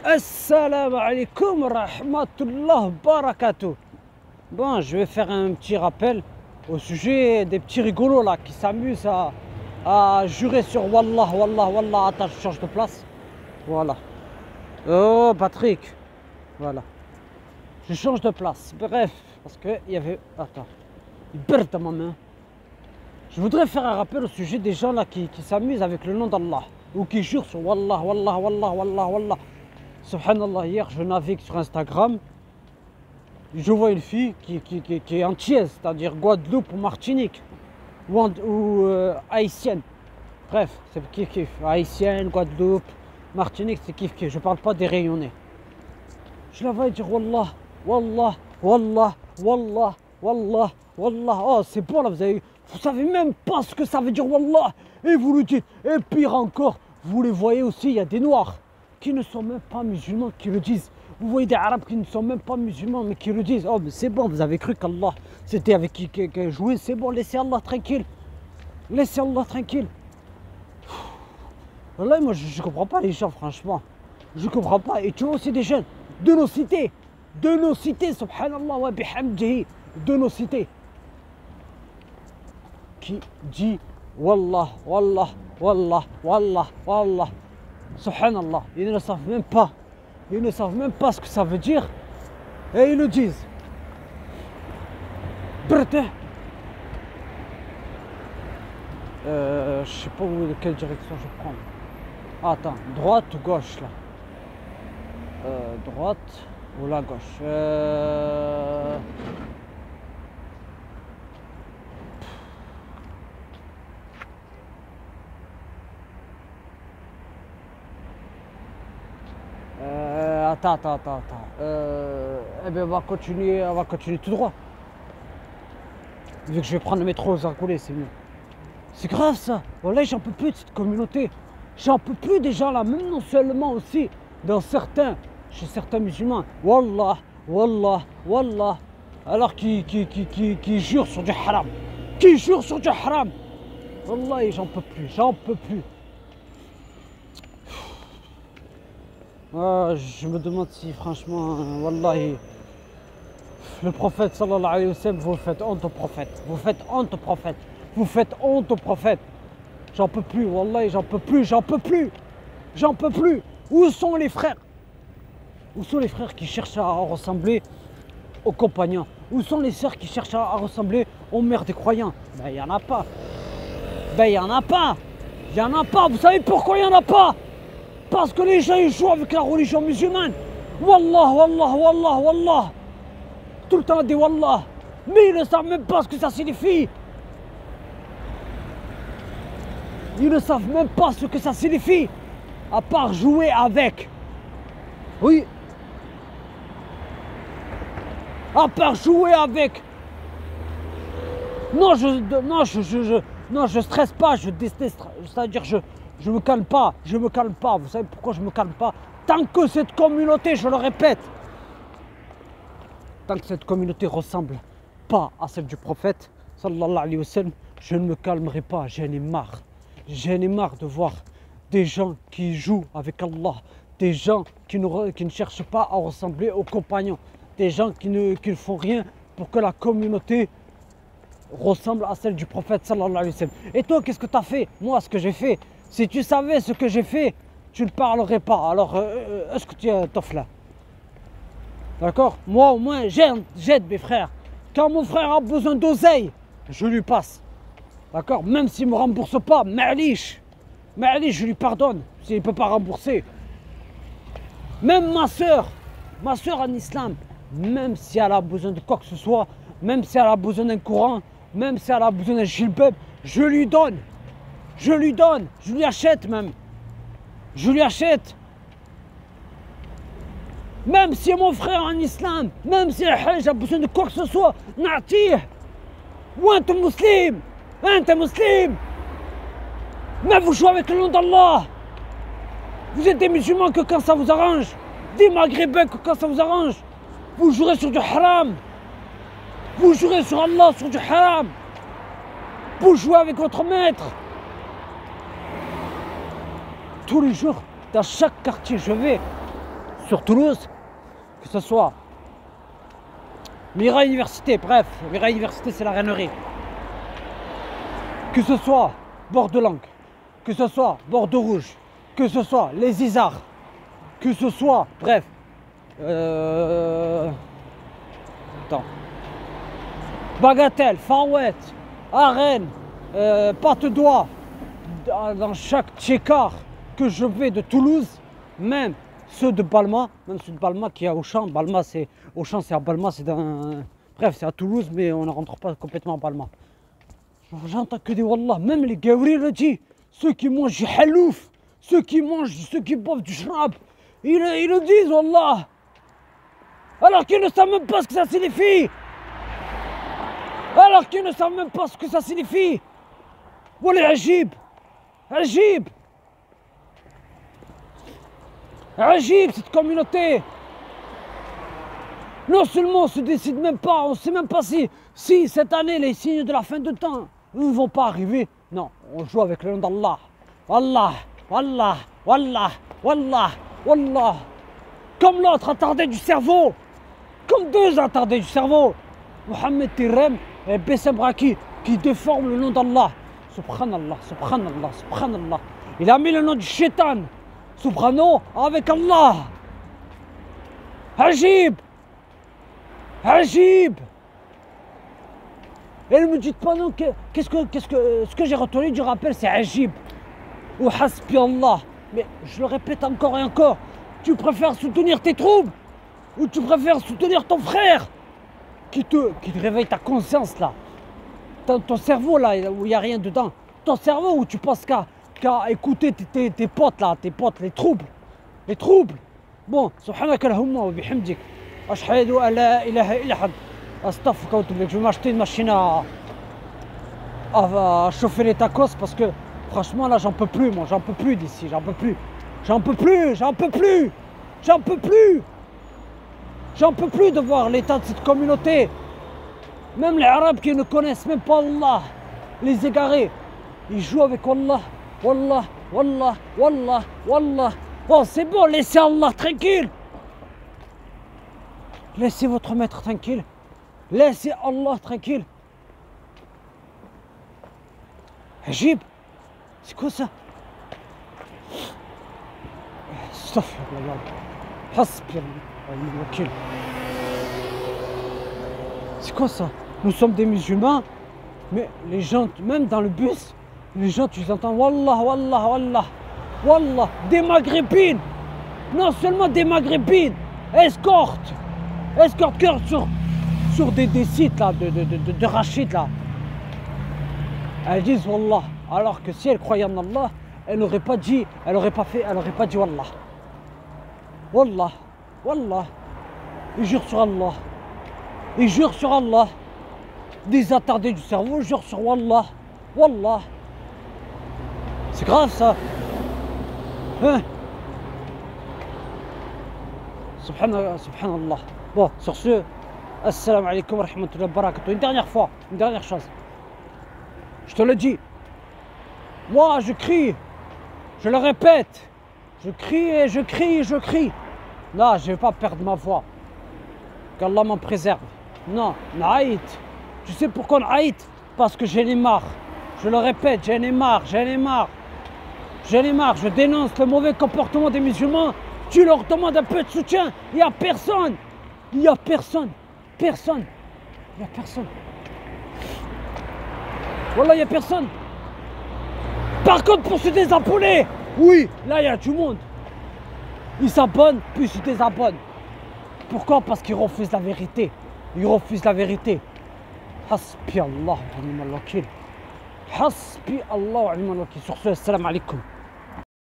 Assalamu alaikum rahmatullah barakatuh. Bon, je vais faire un petit rappel au sujet des petits rigolos là qui s'amusent à jurer sur Wallah, Wallah, Wallah. Attends, je change de place. Voilà. Oh, Patrick. Voilà. Je change de place. Bref, parce que il y avait. Attends. Il perd dans ma main. Je voudrais faire un rappel au sujet des gens là qui s'amusent avec le nom d'Allah ou qui jurent sur Wallah, Wallah, Wallah, Wallah, Wallah. Subhanallah, hier je navigue sur Instagram, je vois une fille qui est antillaise, c'est-à-dire Guadeloupe ou Martinique, ou haïtienne. Bref, c'est kiff kiff. Haïtienne, Guadeloupe, Martinique, c'est kiff kiff. Je parle pas des rayonnés. Je la vois dire Wallah, Wallah, Wallah, Wallah, Wallah, Wallah. Oh, c'est bon là, vous savez même pas ce que ça veut dire Wallah. Et vous le dites. Et pire encore, vous les voyez aussi, il y a des noirs qui ne sont même pas musulmans qui le disent. Vous voyez des arabes qui ne sont même pas musulmans mais qui le disent. Oh mais c'est bon, vous avez cru qu'Allah c'était avec qui jouer, c'est bon, laissez Allah tranquille. Laissez Allah tranquille. Là moi je comprends pas les gens franchement. Je comprends pas. Et tu vois aussi des jeunes de nos cités, subhanallah wa bihamdihi, de nos cités, qui dit Wallah, Wallah, Wallah, Wallah, Wallah. Subhanallah, ils ne savent même pas. Ils ne savent même pas ce que ça veut dire. Et ils le disent. Brrte. Je sais pas de quelle direction je prends. Attends, droite ou gauche là? Droite ou la gauche? Attends. Eh bien, on va continuer tout droit. Vu que je vais prendre le métro aux Argoulés, c'est mieux. C'est grave ça. Voilà, j'en peux plus de cette communauté. J'en peux plus des gens là, même non seulement aussi chez certains musulmans. Wallah, Wallah, Wallah. Alors qui jurent sur du haram. Qui jurent sur du haram. Wallah, j'en peux plus. Je me demande si franchement, wallahi, le prophète sallallahu alayhi wa sallam, vous faites honte au prophète. Vous faites honte au prophète. J'en peux plus, wallahi, j'en peux plus. Où sont les frères? Où sont les frères qui cherchent à ressembler aux compagnons? Où sont les sœurs qui cherchent à ressembler aux mères des croyants? Ben, il n'y en a pas. Vous savez pourquoi il n'y en a pas? Parce que les gens ils jouent avec la religion musulmane. Wallah, Wallah, Wallah, Wallah. Tout le temps on dit Wallah. Mais ils ne savent même pas ce que ça signifie. À part jouer avec. Oui. À part jouer avec. Non, je stresse pas, je déteste. C'est-à-dire je me calme pas. Vous savez pourquoi je me calme pas? Tant que cette communauté, je le répète, tant que cette communauté ressemble pas à celle du prophète, sallallahu alayhi wa sallam, je ne me calmerai pas. J'en ai marre. De voir des gens qui jouent avec Allah, des gens qui ne cherchent pas à ressembler aux compagnons, des gens qui ne font rien pour que la communauté ressemble à celle du prophète sallallahu alayhi wa sallam. Et toi, qu'est-ce que tu as fait? Moi, ce que j'ai fait, si tu savais ce que j'ai fait, tu ne parlerais pas. Alors, est-ce que tu t'offres là? D'accord? Moi, au moins, j'aide mes frères. Quand mon frère a besoin d'oseille, je lui passe. D'accord? Même s'il ne me rembourse pas, ma'alish, je lui pardonne s'il ne peut pas rembourser. Même ma soeur en islam, même si elle a besoin de quoi que ce soit, même si elle a besoin d'un Coran, même si elle a besoin d'un jilbab, je lui donne. Je lui achète même. Même si mon frère en islam, même si Hajj a besoin de quoi que ce soit, na'tih. Ou anta muslim. Mais vous jouez avec le nom d'Allah. Vous êtes des musulmans que quand ça vous arrange. Des maghrébins que quand ça vous arrange. Vous jouerez sur du haram. Vous jouerez sur Allah, sur du haram. Vous jouez avec votre maître. Tous les jours, dans chaque quartier je vais, sur Toulouse, que ce soit Mira Université, bref, Mira Université c'est la rainerie, que ce soit Bord-de-Langue, que ce soit Bordeaux-Rouge, que ce soit les Isards, que ce soit, bref, attends, Bagatelle, Farouette, Arène, Patte-d'Oie, dans chaque tchécard que je vais de Toulouse, même ceux de Balma, qui est à Auchan. Balma, c'est Auchan, c'est à Balma, c'est dans, bref, c'est à Toulouse, mais on ne rentre pas complètement à Balma. J'entends que des wallah, même les Gaouri le dit, ceux qui mangent du halouf, ceux qui boivent du shrab, ils le disent wallah, alors qu'ils ne savent même pas ce que ça signifie. Alors qu'ils ne savent même pas ce que ça signifie. Wallah, ajib, ajib, ajib cette communauté. Non seulement on se décide même pas, on ne sait même pas si cette année les signes de la fin de temps ne vont pas arriver. Non, on joue avec le nom d'Allah. Wallah, wallah, wallah, wallah, wallah. Comme l'autre attardé du cerveau. Comme deux attardés du cerveau. Mohamed Tirem et Bessem Raki qui déforment le nom d'Allah. Subhanallah, subhanallah, subhanallah. Il a mis le nom du shaitan. Subhanahu avec Allah. Ajib. Ajib. Et ne me dites pas non, ce que j'ai retenu du rappel, c'est Ajib. Ou Hasbi Allah. Mais je le répète encore et encore. Tu préfères soutenir tes troubles ou tu préfères soutenir ton frère qui te réveille ta conscience là. Ton cerveau là, où il n'y a rien dedans. Ton cerveau où tu penses qu'à écouter tes potes là, les troubles. Les troubles. Bon, subhanaka Allahumma wa bihamdik. Ashhadu an la ilaha illa ant. Astaghfiruka wa atubu ilaik. Je vais m'acheter une machine à chauffer les tacos parce que franchement là j'en peux plus, moi j'en peux plus d'ici, j'en peux plus. J'en peux plus, j'en peux plus. J'en peux plus. J'en peux plus de voir l'état de cette communauté. Même les Arabes qui ne connaissent même pas Allah, les égarés, ils jouent avec Allah. Wallah, wallah, wallah, wallah. Oh c'est bon, laissez Allah tranquille. Laissez votre maître tranquille. Laissez Allah tranquille. Ajib. C'est quoi ça? Astaghfirullah. Hasbi Allah. C'est quoi ça? Nous sommes des musulmans, mais les gens, même dans le bus, les gens, tu les entends, wallah, wallah, wallah, wallah, des maghrébines, non seulement des maghrébines, escorte sur des sites là, de Rachid là. Elles disent wallah, alors que si elles croyaient en Allah, elles n'auraient pas dit, elles n'auraient pas dit wallah. Wallah, wallah, ils jurent sur Allah. Ils jurent sur Allah. Des attardés du cerveau jurent sur wallah. Wallah. C'est grave ça. Hein? Subhanallah. Bon, sur ce, assalamu alaikum wa rahmatullahi wa barakatuh. Une dernière fois, une dernière chose. Je te le dis. Moi, je crie. Je le répète. Je crie et je crie et je crie. Non, je ne vais pas perdre ma voix. Qu'Allah m'en préserve. Non, naït. Tu sais pourquoi naït? Parce que j'en ai marre. Je le répète, j'en ai marre, j'en ai marre. J'en ai marre, je dénonce le mauvais comportement des musulmans. Tu leur demandes un peu de soutien. Il n'y a personne. Il n'y a personne. Personne. Il n'y a personne. Voilà, il n'y a personne. Par contre, pour se désabonner, oui, là, il y a du monde. Ils s'abonnent, puis ils se désabonnent. Pourquoi? Parce qu'ils refusent la vérité. Ils refusent la vérité. Hasbi Allah wa ni'mal wakil. Hasbi Allah wa ni'mal wakil. Sur ce, assalamu alaikum.